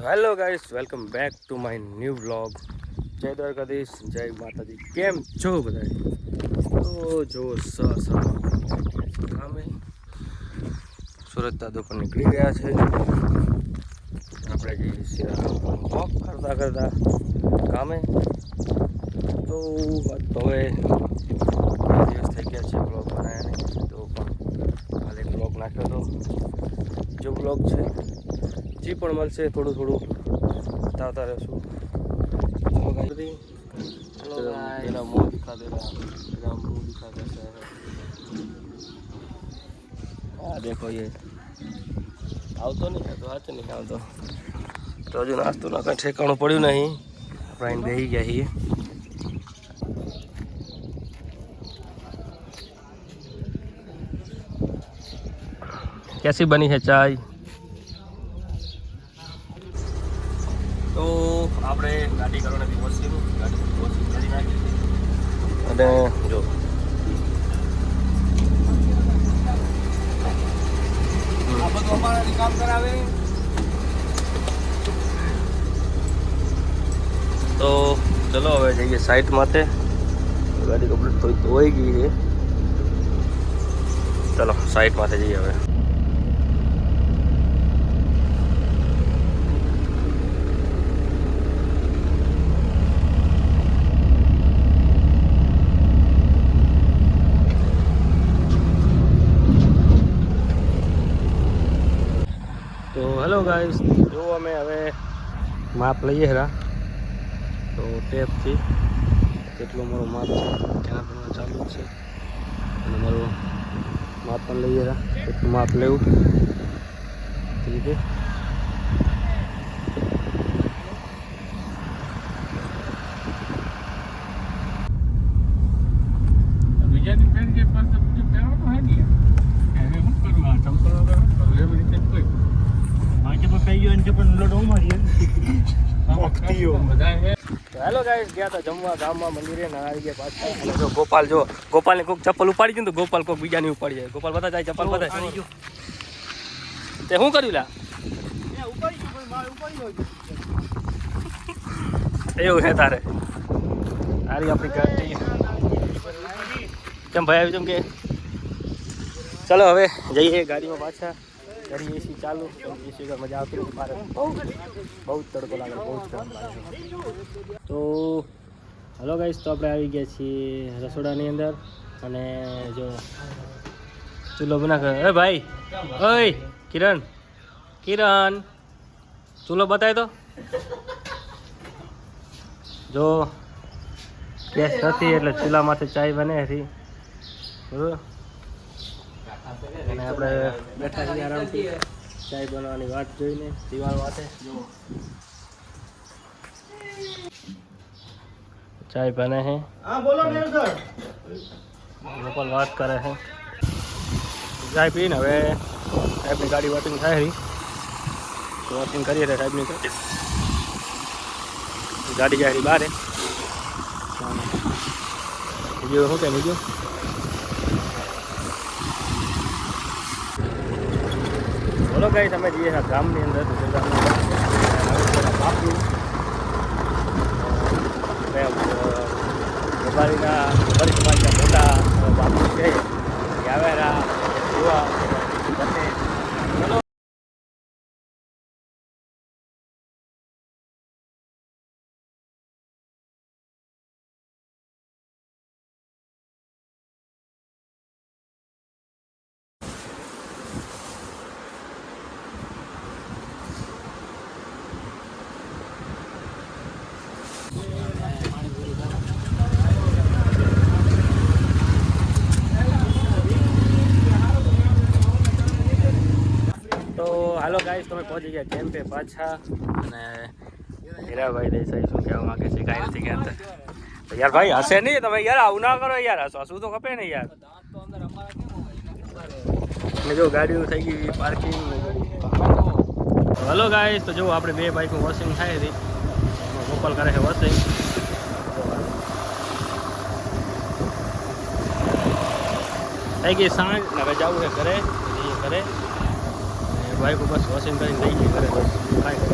Hello guys, welcome back to my new vlog. જય દ્વારકાધીશ, જય માતાજી. કેમ છો બધા? તો જો કામે સુરત દાદો પણ નીકળી ગયા છે. આપણે જઈએ વોક કરતા કરતા કામે. તો હવે દિવસ થઈ ગયા છે વ્લોગ બનાવ્યા નહીં, તો પણ કાલે વ્લોગ નાખ્યો હતો. જો વ્લોગ છે જે પણ મળશે થોડું થોડું બતાવતા રહેશું. तेरा मुंह दिखा दे रहा, तेरा मुंह दिखा कैसा है. हाँ देखो ये આવતો નહીં, આ તો હાથ નહીં આવતો. તો હજુ નાસ્તો ના કંઈ ઠેકાણું પડ્યું નહીં. આપણે બેસી ગયા છીએ. कैसी बनी है चाय? તો આપણે ગાડી કરવાની વોશિંગ કરી નાખી. અને જો આ બધું અમારા કામ કરાવે. તો ચલો હવે જઈએ સાઈડ માટે. ગાડી કમ્પ્લીટ થોડી ધોઈ ગઈ છે. ચલો સાઈડ માટે જઈએ હવે. તો હેલો ગાઈસ, જો અમે હવે માપ લઈએ હરા. તો ટેપથી કેટલું મારું માપ છે એના પણ ચાલુ જ છે. અને મારું માપ પણ લઈએ હરા, કેટલું માપ લેવું તે રીતે. હેલો ગાઈસ, ગયા હતા જમવા ગામમાં મંદિરે ને આવી ગયા પાછા. અને જો ગોપાલ, જો ગોપાલને કોઈક ચપ્પલ ઉપાડી ગયું તો ગોપાલ કોઈક બીજાની ઉપાડી જાય. ગોપાલ બતા જાય ચપ્પલ બતા તે શું કર્યું લા? એવું છે તારે? સારી આપણી ગાડી કેમ ભાઈ આવી? જેમ કે ચાલો હવે જઈએ ગાડીમાં પાછા. કરી એસી ચાલુ, એસી વગર મજા આવતી નથી. મારે બહુ જ તડકો લાગે, બહુ જ ગરમ લાગે. તો હલો ગાઈસ, તો આપણે આવી ગયા છીએ રસોડાની અંદર. અને જો ચૂલો બનાવે. અરે ભાઈ, ઓય કિરણ, કિરણ ચૂલો બતાય તો. જો ગેસ નથી એટલે ચૂલામાંથી ચાય બને હતી, બરોબર. અને આપણે બેઠા છીએ આરામથી ચાય બનાવવાની વાત જોઈને દિવાળ વાતે. ચાય બને છે. हाँ बोलो मेरे सर. ગોપાલ વાત કરે છે. ચાય પીને હવે સાહેબની ગાડી વોશિંગ થાય રહી. વોશિંગ કરીએ એટલે સાહેબની ગાડી જાય રહી બહાર. બીજું શું કે બીજું? બોલો ગાઈસ, અમે જઈએ ગામની અંદર. બાપુ વેપારીના વેપારી સમાજના મોટા બાપુ છે, આવ્યા જોવા. હાલો ગાઈસ, તમે પહોંચી ગયા કેમ્પે પાછા. અને હીરાભાઈ દેસાઈ શું કહેવા માંગે છે? કાંઈ નથી કહેતા. યાર ભાઈ હશે નહીં તમે, યાર આવું ના કરો યાર. હસવું તો ખપે ને યાર. અને જો ગાડીઓ થઈ ગઈ પાર્કિંગ. હલો ગાઈસ, તો જો આપણે બે બાઇકનું વોશિંગ થાય હતી. ગોપાલ કરે છે વોશિંગ. થઈ ગઈ સાંજ, હવે જવું છે ઘરે. ઘરે બાઈકો બસ વોશિંગ કરીને થઈ ગઈ ઘરે. બસ કાંઈ